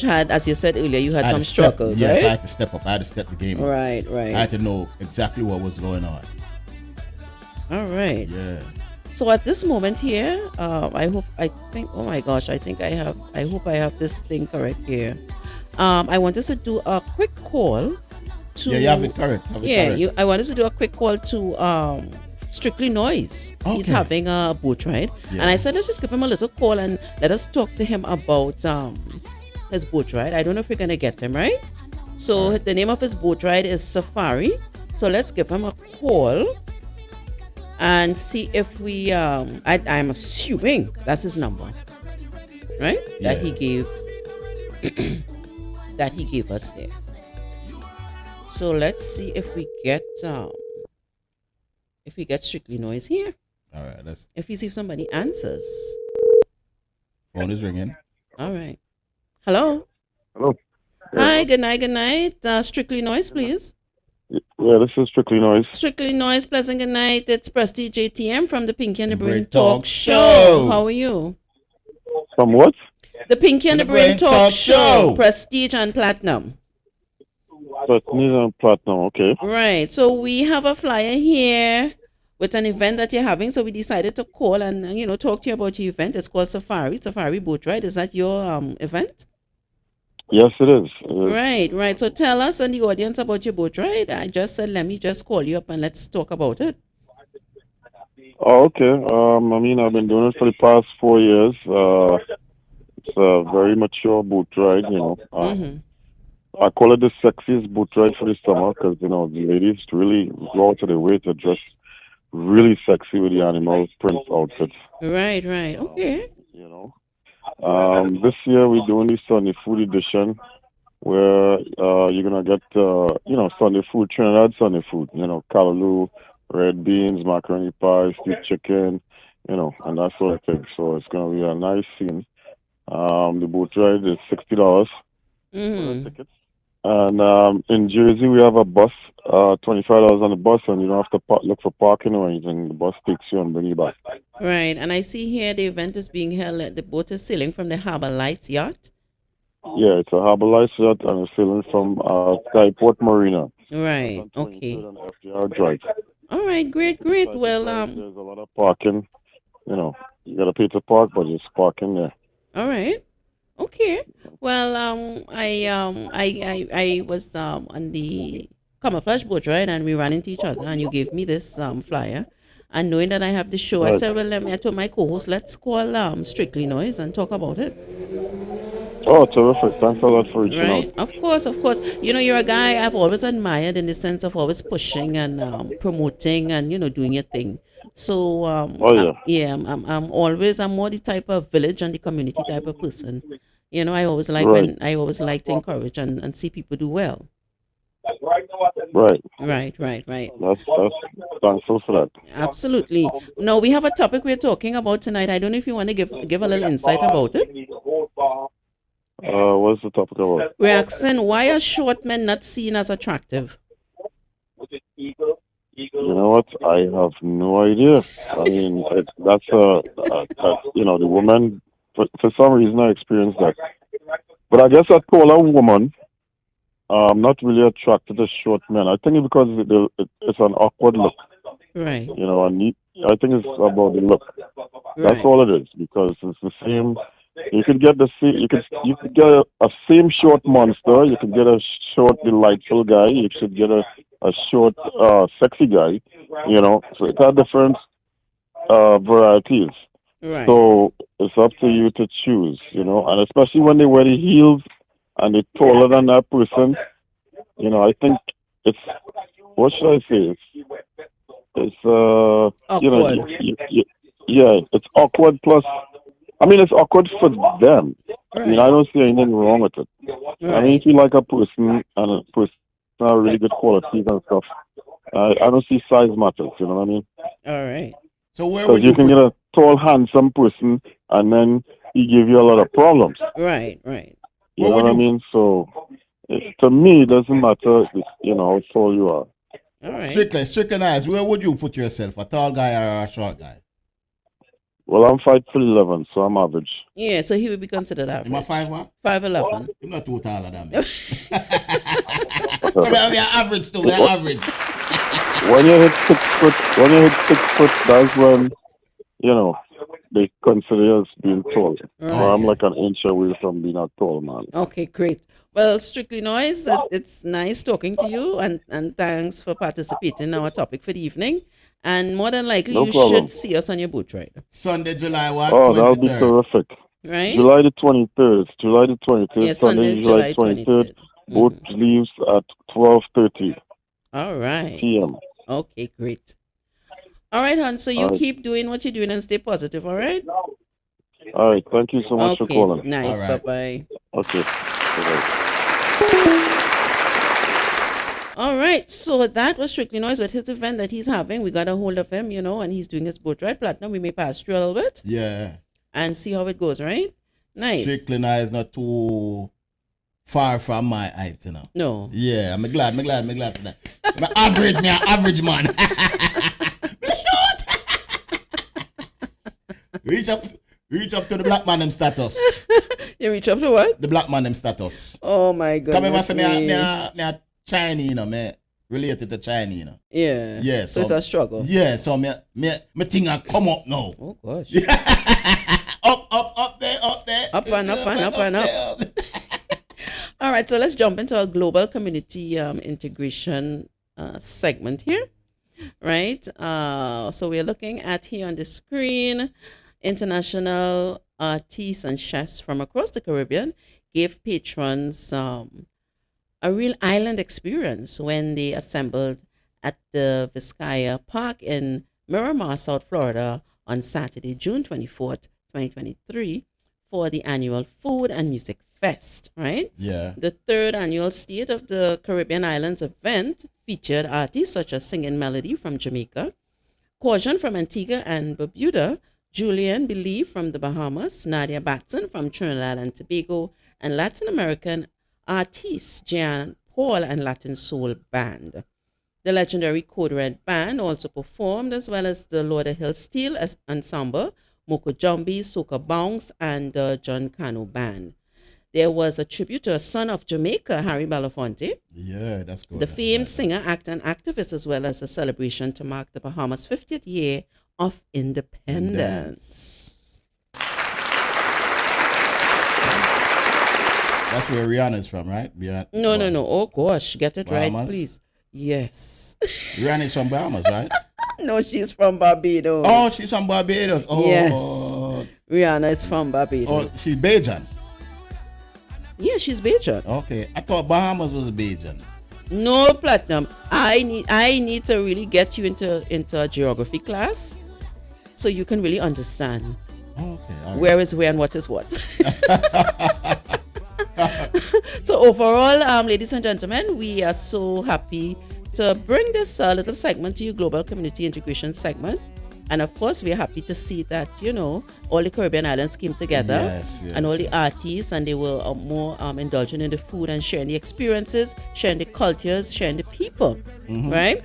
had, as you said earlier, you had some struggles, right? Yes, I had to step up. I had to step the game up. Right. I had to know exactly what was going on. All right. Yeah. So at this moment here, I hope I have this thing correct here. I want us to do a quick call to. Yeah, you have it correct. I want us to do a quick call to Strictly Noise. Okay. He's having a boat ride, and I said let's just give him a little call and let us talk to him about his boat ride. I don't know if we're gonna get him right. So the name of his boat ride is Safari. So let's give him a call and see if we. I'm assuming that's his number, right? Yeah. That he gave. That he gave us there. So let's see if we get Strictly Noise here. All right, if we see if somebody answers. Phone is ringing. All right. Hello. Hello. Hi. Good night. Strictly Noise, please. Yeah, this is Strictly Noise. Strictly Noise. Pleasant good night. It's Prestige JTM from the Pinky and the Brain Talk Talk Show. How are you? From what? The Pinky and the Brain Talk Show. Prestige and Platinum. Prestige and Platinum. Okay. Right. So we have a flyer here with an event that you're having. So we decided to call and talk to you about your event. It's called Safari Boat Ride. Is that your event? Yes, it is. Right. So tell us and the audience about your boat ride. I just said let me just call you up and let's talk about it. Oh, okay. I mean, I've been doing it for the past 4 years. It's a very mature boat ride, you know. I call it the sexiest boat ride for the summer because, you know, the ladies really go out of their way to dress really sexy with the animal print outfits, Right, right. Okay. you know. This year we're doing the Sunday Food Edition where you're gonna get you know, Sunday food, Trinidad Sunday food, you know, callaloo, red beans, macaroni pie, stewed chicken, you know, and that sort of thing. So it's gonna be a nice scene. The boat ride is $60 for the tickets. And in Jersey we have a bus, $25 on the bus, and you don't have to look for parking or anything. The bus takes you and bring you back. Right. And I see here the event is being held at the boat is sailing from the Harbor Lights yacht. Yeah, it's a Harbour Lights yacht and it's sailing from Skyport Marina. Right. On Okay. 23rd and FDR Drive. All right. Great, great. Beside the Well, drive, there's a lot of parking. You know, you gotta pay to park, but there's parking there. all right. Okay. Well, I was on the camouflage boat ride, and we ran into each other, and you gave me this flyer. And knowing that I have the show, I Right. said, well, I told my co-host, let's call Strictly Noise and talk about it. Oh, terrific! Thanks a lot for reaching Right? out. Of course, of course. You know, you're a guy I've always admired in the sense of always pushing and promoting and, you know, doing your thing. So, Oh yeah, yeah, I'm more the type of village and the community type of person. You know, right, I always like to encourage and see people do well. right. Right, right, right. That's thankful for that. Absolutely. Now we have a topic we're talking about tonight. I don't know if you want to give a little insight about it. What's the topic about? We're asking why are short men not seen as attractive? You know what? I have no idea. I mean, you know, the woman. For some reason, I experienced that. But I guess a taller woman, not really attracted to short men. I think it's because it's an awkward look. Right, You know, I think it's about the look. That's right, all it is because it's the same. You could get the same. You could get a same short monster. You could get a short delightful guy. You should get a short sexy guy. You know, so it has different varieties. right. So it's up to you to choose. You know, and especially when they wear the heels and they're taller than that person. You know, I think it's what should I say? It's you know, Awkward. yeah, it's awkward. Plus, I mean, it's awkward for them. I mean, I Right, don't see anything wrong with it. I mean, right. if you like a person and a person has really good qualities and stuff, I don't see size matters. You know what I mean? All right. So where Because would you you can put get a tall, handsome person and then he give you a lot of problems. Right, right. You where know would what I you mean? So, to me, it doesn't matter. You know how tall you are. All right. strictly nice, where would you put yourself? A tall guy or a short guy? Well, I'm 5'11", so I'm average. Yeah, so he would be considered Am I average. 5'1"? 5'11". I'm not too taller than me. So we are average too, we are average. When you hit 6 foot, that's when you know they consider you as being tall. Right. Or I'm Okay. like an inch away from being a tall man. Okay, great. Well, Strictly Noise, it's nice talking to you, and thanks for participating in our topic for the evening. And more than likely, No you problem. should see us on your boat ride, Sunday, July what? Oh, that'll be 23rd. terrific. right? July the 23rd. July the 23rd. Yeah, Sunday, Sunday, July July 23rd. 23rd. Boat leaves at 12:30 All right. p.m. Okay, great. All right, hon. So you All right. keep doing what you're doing and stay positive, all right? All right. Thank you so much for Okay, calling. nice. All right. Bye-bye. Okay. Bye-bye. All right, so that was Strictly Noise with his event that he's having. We got a hold of him, you know, and he's doing his boat ride platinum. We may pass through a little bit Yeah. and see how it goes, right? Nice. Strictly nice, not too far from my height, you know. No. Yeah, I'm glad for that. I'm average, me an average man. Me short. reach up to the black man them status. You reach up to what? The black man them status. Oh my Come here, goodness. say me a Chinese, you know, me related to Chinese, you know. Yeah. Yeah, So it's so- a struggle. Yeah, so me thing a come up now. Oh gosh. up there. Up and up and up and up. there. All right, so let's jump into our global community integration segment here. right? So we're looking at here on the screen, international artists and chefs from across the Caribbean gave patrons a real island experience when they assembled at the Vizcaya Park in Miramar, South Florida on Saturday, June 24th, 2023 for the annual Food and Music Fest, right? Yeah. The third annual State of the Caribbean Islands event featured artists such as Singing Melody from Jamaica, Caution from Antigua and Barbuda, Julian Believe from the Bahamas, Nadia Batson from Trinidad and Tobago, and Latin American artist Jean Paul and Latin Soul Band. The legendary Code Red Band also performed, as well as the Lauderhill Steel Ensemble, Moko Jumbi, Soca Bounce, and the John Cano Band. There was a tribute to a son of Jamaica, Harry Belafonte, Yeah, that's good. the famed singer, actor, and activist, as well as a celebration to mark the Bahamas' 50th year of independence. That's where Rihanna's from, right? No. Oh, gosh. Get it right, Bahamas? please. Yes. Rihanna's from Bahamas, right? No, she's from Barbados. Oh, she's from Barbados. Oh, Yes. Rihanna is from Barbados. Oh, she's Bajan. Yeah, she's Bajan. Okay, I thought Bahamas was Bajan. No, Platinum. I need to really get you into a geography class so you can really understand Okay, all right. where is where and what is what. So overall, ladies and gentlemen, we are so happy to bring this little segment to you, Global Community Integration segment. And of course, we're happy to see that, all the Caribbean islands came together Yes, and all the artists, and they were more indulgent in the food and sharing the experiences, sharing the cultures, sharing the people, right?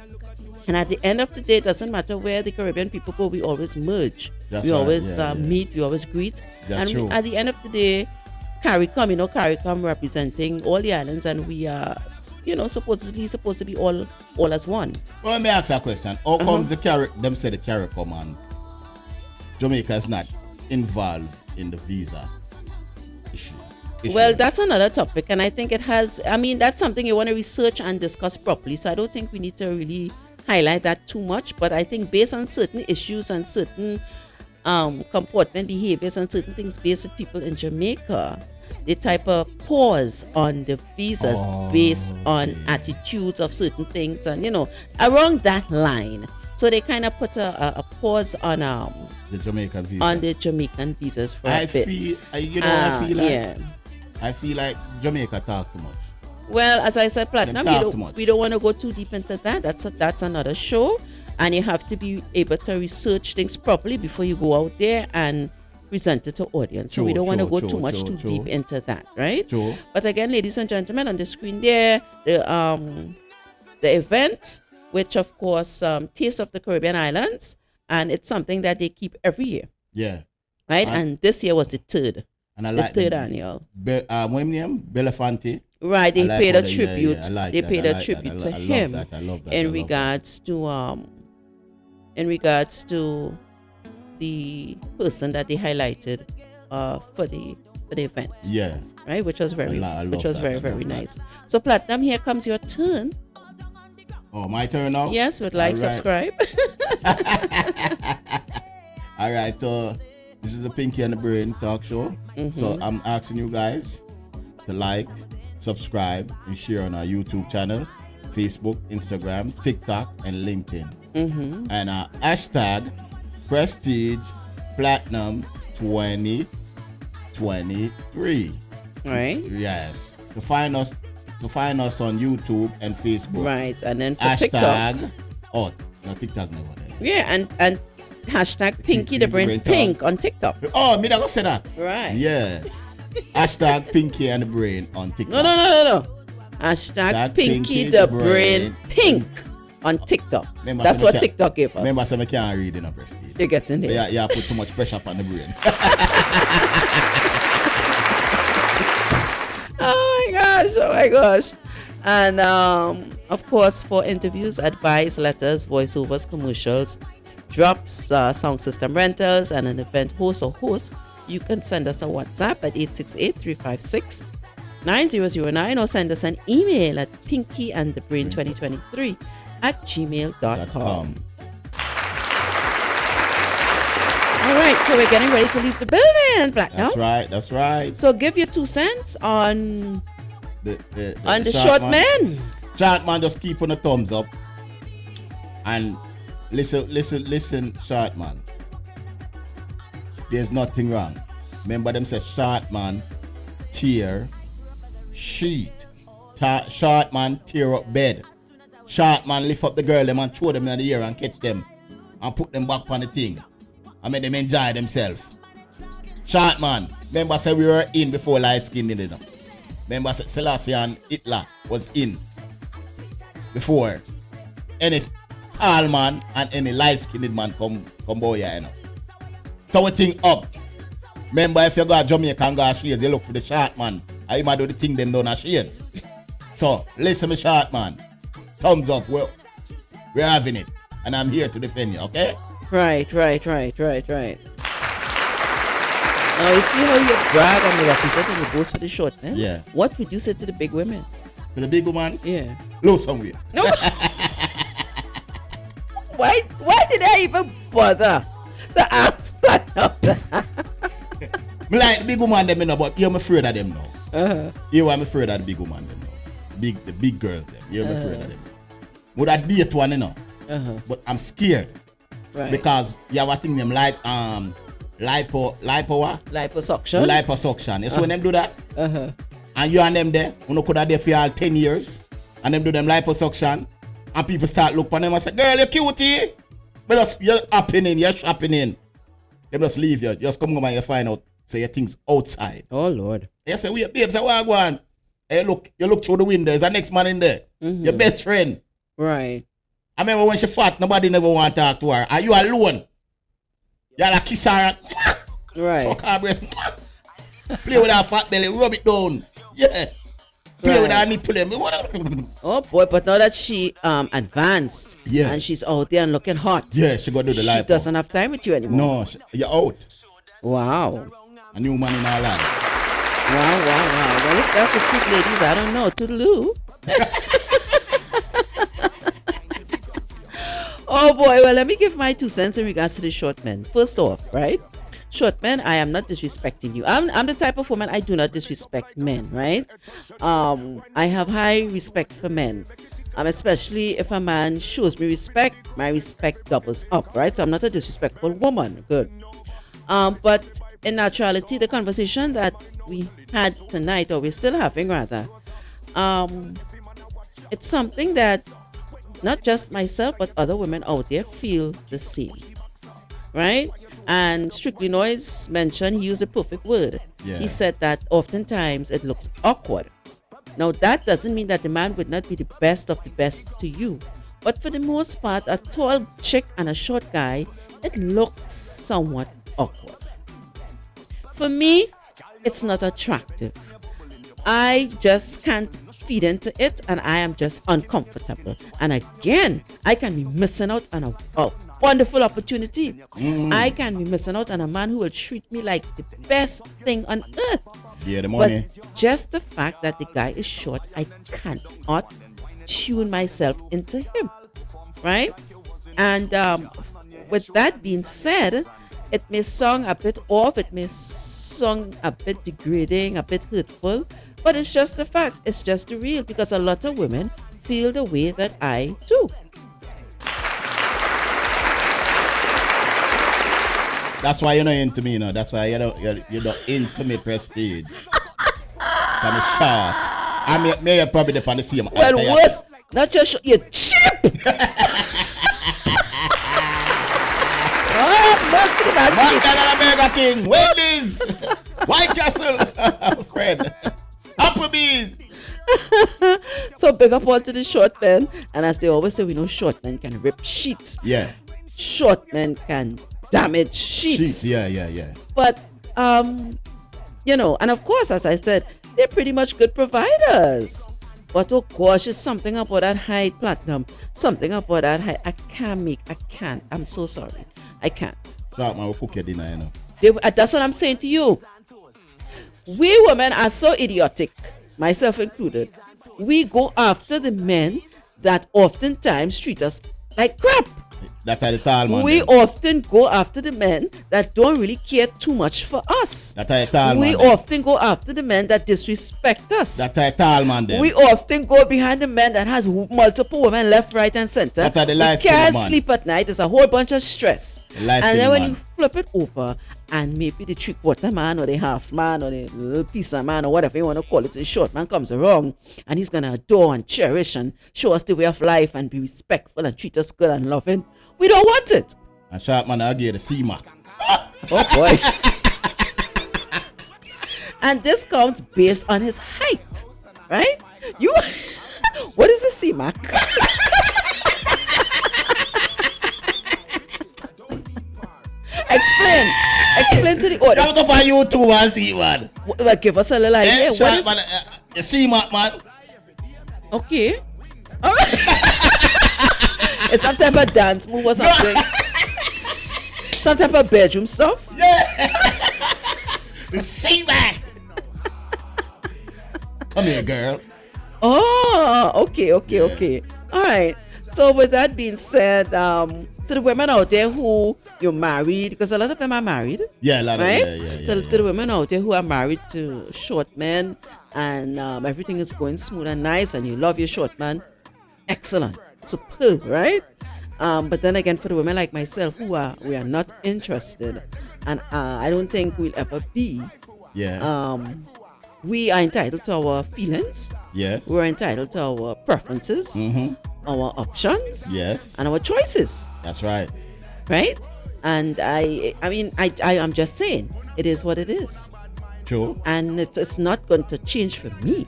And at the end of the day, it doesn't matter where the Caribbean people go, we always merge. That's We right, always yeah. meet, we always greet. That's and true. at the end of the day, CARICOM representing all the islands, and we are, supposedly supposed to be all as one. Well, let me ask you a question. How comes them say the CARICOM and Jamaica is not involved in the visa issue? Well, that's another topic, and I think that's something you want to research and discuss properly. So I don't think we need to really highlight that too much, but I think based on certain issues and certain comportment behaviors and certain things based with people in Jamaica, they type of pause on the visas based on attitudes of certain things, and around that line. So they kind of put a pause on The Jamaican visa. on the Jamaican visas for a bit. I feel like Jamaica talk too much. Well, as I said, Platinum, talk too much. we don't want to go too deep into that. That's another show, and you have to be able to research things properly before you go out there and present it to audience. So we don't want to go too much too deep into that, right? True. But again, ladies and gentlemen, on the screen there, the event, which of course, Taste of the Caribbean Islands, and it's something that they keep every year, Yeah. right? And this year was the third. And I The like third annual. What name? Belafonte. Right, they I like paid how a they- yeah, tribute. yeah, I like they that, paid I a like tribute that. to I love him that, I love that, I in love that. regards to the person that they highlighted for the event, Yeah. right? Which was very I love that, very I very love that. nice. So Platinum, here comes your turn. Oh, my turn now? Yes, would like All right. subscribe. All right, so this is the Pinky and the Brain talk show. So I'm asking you guys to like, subscribe, and share on our YouTube channel, Facebook, Instagram, TikTok, and LinkedIn. And hashtag Prestige Platinum 2023. Right, Yes. To find us on YouTube and Facebook. right, and then for TikTok, Hashtag. Oh, no, TikTok never there. yeah, and hashtag Pinky the Brain Pink on TikTok. Oh, me not gonna say that. Right. Yeah. Hashtag Pinky and the Brain on TikTok. No. Hashtag Pinky the Brain Pink on TikTok. Remember, That's so what me TikTok gave us. Remember, so I can't read in a Prestige. You get in So there. yeah, put too much pressure upon the brain. Oh my gosh. And of course, for interviews, advice, letters, voiceovers, commercials, drops, sound system rentals, and an event host or host, you can send us a WhatsApp at 868-356-9009 or send us an email at pinkyandthebrain2023 @gmail.com. All right, so we're getting ready to leave the building, Platinum. That's right. So give your 2 cents on The short men. Short man, just keep on the thumbs up. And listen, short man. There's nothing wrong. Remember them say short man tear sheet. Short man tear up bed. Short man lift up the girl them and throw them in the air and catch them and put them back on the thing and make them enjoy themselves. Short man, remember say we were in before light skin did it. Remember say Selassie and Hitler was in before any tall man and any light skinned man come boy here, you know. So we think up. Remember if you go to Jamaica and go to Shades, you look for the short man. I might do the thing them down at Shades. So listen me short man. Thumbs up. We're having it. And I'm here to defend you, okay? Right. Now you see how you brag and you represent and you boast for the short men? Yeah. What would you say to the big women? To the big woman? Yeah. Low somewhere. No. Why did I even bother to ask Platinum? Me like the big woman them, you know, but I'm afraid of them now. Uh-huh. I'm afraid of the big woman them now. The big girls them. I'm afraid of them. Would I date one, you know? But I'm scared. Right. Because you have a thing them like Liposuction. Liposuction. You see when them do that? And you and them there, you could have there for all 10 years, and them do them liposuction, and people start look for them and say, girl, you cutie. But you're happening, you're shopping. They just leave you. Just come home and you find out, say your things outside. Oh, Lord. You say, wait, babes, where you going? Hey, you look through the window, there's the next man in there. Your best friend. Right. I remember when she fat, nobody never want to talk to her. Are you alone? You like kiss her. Right. Suck her breast. Play with her fat belly, rub it down. Yeah. Play with her nipple. Oh boy, but now that she advanced, Yeah. and she's out there and looking hot, Yeah, she got to do the she life. doesn't have time with you anymore. No, you're out. Wow. A new man in her life. Wow. Well, if that's the truth, ladies, I don't know. Toodaloo. Oh boy, well, let me give my 2 cents in regards to the short men. First off, right? Short men, I am not disrespecting you. I'm the type of woman, I do not disrespect men, right? I have high respect for men. Especially if a man shows me respect, my respect doubles up, right? So I'm not a disrespectful woman. Good. But in actuality, the conversation that we had tonight, or we're still having rather, it's something that not just myself, but other women out there feel the same, right? And Strictly Noise mentioned, he used a perfect word. Yeah. He said that oftentimes it looks awkward. Now, that doesn't mean that the man would not be the best of the best to you. But for the most part, a tall chick and a short guy, it looks somewhat awkward. For me, it's not attractive. I just can't feed into it, and I am just uncomfortable. And again, I can be missing out on a wonderful opportunity. I can be missing out on a man who will treat me like the best thing on earth. Yeah, the money. But just the fact that the guy is short, I cannot tune myself into him, right? And with that being said, it may sound a bit off, it may sound a bit degrading, a bit hurtful, but it's just a fact, it's just the real, because a lot of women feel the way that I do. That's why you're not into me, you know. That's why you're not into me prestige. I'm short. I may probably depend on the same. Well, worse, not just you're cheap. McDonald's, Burger King, Wendy's, White Castle, Fred, Applebee's. So big up all to the short men, and as they always say, we know short men can rip sheets. Yeah. Short men can damage sheets. Yeah. But you know, and of course, as I said, they're pretty much good providers. But oh gosh, it's something about that height, Platinum. Something about that height. I can't. I'm so sorry. I can't. Short man will cook your dinner, you know. That's what I'm saying to you. We women are so idiotic, myself included. We go after the men that oftentimes treat us like crap. That's how the tall man. We them. often go after the men that don't really care too much for us. That's how the tall We man. them. often go after the men that disrespect us. That's how the tall man. Them. We often go behind the man that has multiple women left, right, and center. That's how the We light-skinned can't man. sleep at night. There's a whole bunch of stress. The light-skinned And then when man. you flip it over, and maybe the three-quarter man or the half man or the little piece of man or whatever you want to call it, the short man comes along, and he's gonna adore and cherish and show us the way of life and be respectful and treat us good and loving. We don't want it. And sharp man, I give the C-Mac. Oh boy. And this comes based on his height, right? You, what is a C-Mac? Explain to the Don't audience. go on YouTube and see, man. Well, give us a little idea. What Sharp is, man, the C-Mac, man. okay. All right. It's some type of dance move or something. Some type of bedroom stuff. The C-Mac. Come here, girl. Oh, okay. All right. So with that being said, to the women out there who you're married, because a lot of them are married, Yeah, a lot right? of To the women out there who are married to short men and everything is going smooth and nice and you love your short man, excellent, superb, right? But then again, for the women like myself we are not interested, and I don't think we'll ever be. Yeah. We are entitled to our feelings. Yes. We're entitled to our preferences, our options, Yes. and our choices, That's right. right? And I mean, I am just saying, it is what it is, True. and it's not going to change for me,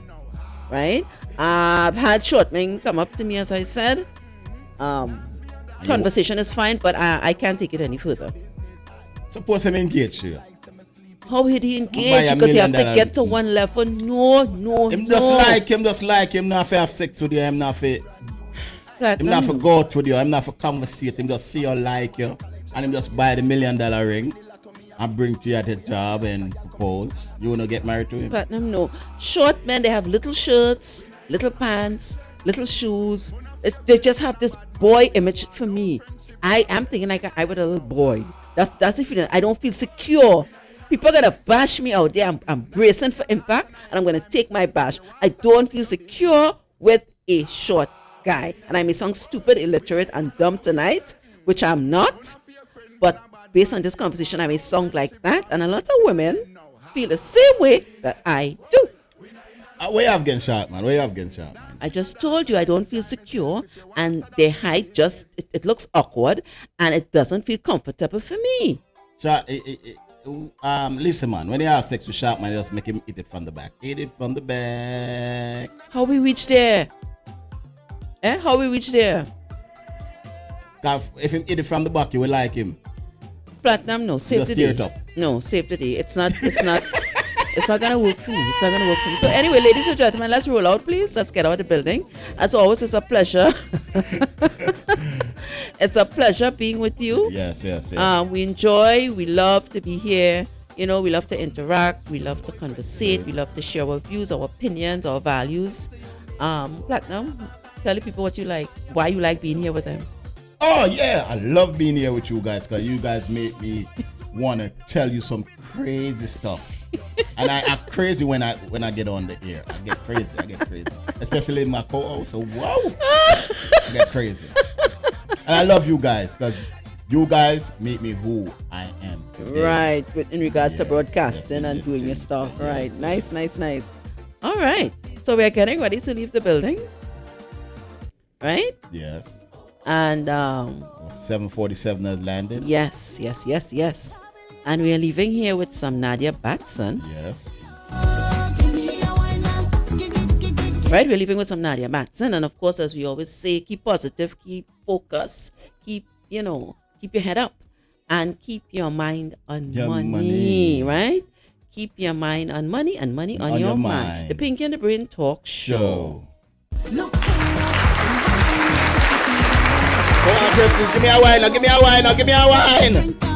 right? I've had short men come up to me, as I said. Conversation is fine, but I can't take it any further. Suppose I'm engaged to you. How would he Buy engage? a Because you have $1 to get to one level. No. Him just like him not for have sex with you, him not for Platinum. go out with you, him not for conversate, him just see you like you, and him just buy the $1 million ring and bring to you at the job and propose. You wanna get married to him? Platinum, no. Short men, they have little shirts, little pants, little shoes. They just have this boy image for me. I am thinking like I was a little boy. That's the feeling. I don't feel secure. People are gonna bash me out there. I'm bracing for impact, and I'm gonna take my bash. I don't feel secure with a short guy, and I may sound stupid, illiterate, and dumb tonight, which I'm not. But based on this conversation, I may sound like that, and a lot of women feel the same way that I do. Where you have getting shot, man? Where you have getting shot, man? I just told you I don't feel secure, and their height just it looks awkward, and it doesn't feel comfortable for me. Shot, listen, man. When you have sex with sharp man, just make him eat it from the back. Eat it from the back. How we reach there? How we reach there? 'Cause if him eat it from the back, you will like him. Platinum, no, save Just the tear day. it up. No, save the day. It's not it's not gonna work for me. It's not gonna work for me. So anyway, ladies and gentlemen, let's roll out, please. Let's get out of the building. As always, it's a pleasure. It's a pleasure being with you. Yes. We enjoy, we love to be here. You know, we love to interact, we love to conversate, we love to share our views, our opinions, our values. Platinum, tell the people what you like, why you like being here with them. Oh yeah, I love being here with you guys because you guys make me want to tell you some crazy stuff. And I act crazy when I get on the air. I get crazy, especially in my co-host. So wow, I get crazy. And I love you guys because you guys make me who I am today. Right, in regards to Yes, broadcasting yes, and doing your yes, stuff. yes, Right, nice. All right, so we're getting ready to leave the building. Right? Yes. And 747 has landed. yes. And we are leaving here with some Nadia Batson. Yes. Right, we're leaving with some Nadia Batson, and of course, as we always say, keep positive, keep focus, keep your head up, and keep your mind on Your money, money. right? Keep your mind on money and money on your mind. The Pinky and the Brain Talk Show. Come on, Preston, give me a wine, give me a wine.